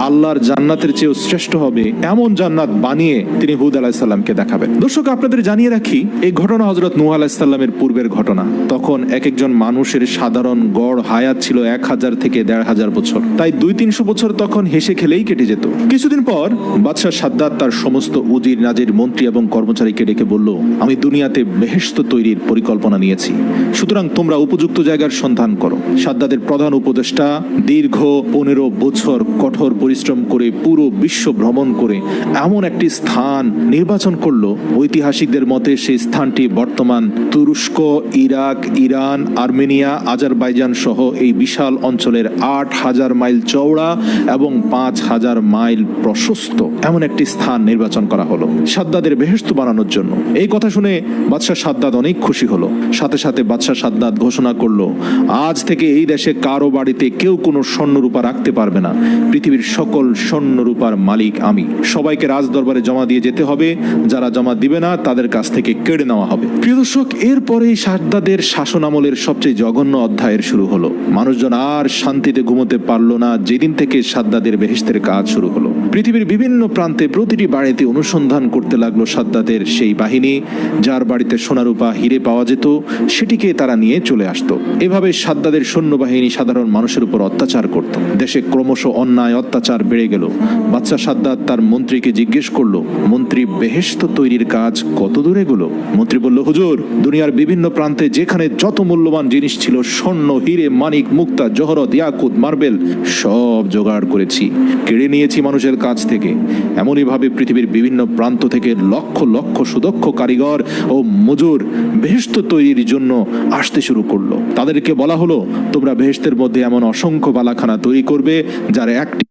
আল্লাহর জান্নাতের চেয়েও শ্রেষ্ঠ হবে এমন জান্নাত বানিয়ে তিনি হুদ আলাইহিস সালামকে দেখাবেন। দর্শক, আপনাদের জানিয়ে রাখি, এই ঘটনা হযরত নূহ আলাইহিস সালামের পূর্বের ঘটনা। তখন এক একজন মানুষের সাধারণ গড় হায়াত ছিল 1000 থেকে 1500 বছর। তাই 200-300 বছর তখন হেসে খেলেই কেটে যেত। কিছুদিন পর বাদশাহ সাদ্দাত তার সমস্ত উজির, নাজির, মন্ত্রী এবং কর্মচারীকে ডেকে বলল, আমি দুনিয়াতে বেহেশত তৈরির পরিকল্পনা নিয়েছি, সুতরাং তোমরা উপযুক্ত জায়গার সন্ধান করো। সাদ্দাতের প্রধান উপদেষ্টা দীর্ঘ 15 বছর কঠোর পরিশ্রম করে পুরো বিশ্ব ভ্রমণ করে এমন একটি স্থান নির্বাচন করলো, ঐতিহাসিকদের মতে সেই স্থানটি বর্তমান তুরস্ক, ইরাক, ইরান, আর্মেনিয়া, আজারবাইজান সহ এই বিশাল অঞ্চলের 8000 মাইল চওড়া এবং 5000 মাইল প্রশস্ত এমন একটি স্থান নির্বাচন করা হলো সাদ্দাদের বেহেশত বানানোর জন্য। এই কথা শুনে বাদশাহ সাদ্দাত অনেক খুশি হলো। সাথে সাথে বাদশাহ সাদ্দাত ঘোষণা করলো, আজ থেকে এই দেশে কারো বাড়িতে কেউ কোনো স্বর্ণ রূপা রাখতে পারবে না। পৃথিবীর সকল স্বর্ণ রূপার মালিক আমি। সবাইকে রাজ দরবারে জমা দিয়ে যেতে হবে, যারা জমা দিবে না তাদের কাছ থেকে কেড়ে নেওয়া হবে। প্রিয় দর্শক, এরপরেই সাদ্দাদের শাসন আমলের সবচেয়ে জঘন্য অধ্যায়ের শুরু হলো। মানুষজন আর শান্তিতে ঘুমোতে পারলো না যেদিন থেকে সাদ্দাদের বেহেশতের কাজ শুরু হলো। পৃথিবীর বিভিন্ন প্রান্তে প্রতিটি বাড়িতে অনুসন্ধান করতে লাগলো সাদ্দাদের সেই বাহিনী। যার বাড়িতে সোনারূপা হিরে পাওয়া যেত সেটিকে তারা নিয়ে চলে আসতো। এভাবে সাদ্দাদের সৈন্যবাহিনী সাধারণ মানুষের উপর অত্যাচার করত। দেশে ক্রমশ অন্যায় অত্যাচার বেড়ে গেল। বাদশাহ সাদ্দাত তার মন্ত্রীকে জিজ্ঞেস করলো, মন্ত্রী, বেহেশত তৈরির কাজ কত দূরে গেল? মন্ত্রী বলল, হুজুর, দুনিয়ার বিভিন্ন প্রান্তে যেখানে যত মূল্যবান জিনিস ছিল, স্বর্ণ, হিরে, মানিক, মুক্তা, জহরত, ইয়াকুত, মার্বেল, সব জোগাড় করেছি, কেড়ে নিয়েছি মানুষের কাছ থেকে। এমনই ভাবে পৃথিবীর বিভিন্ন প্রান্ত থেকে লক্ষ লক্ষ সুদক্ষ কারিগর ও মজুর বেহেশত তৈরির জন্য আসতে শুরু করলো। তাদেরকে বলা হলো, তোমরা বেহেশতের মধ্যে এমন অসংখ্য বালাখানা তৈরি করবে যার একটি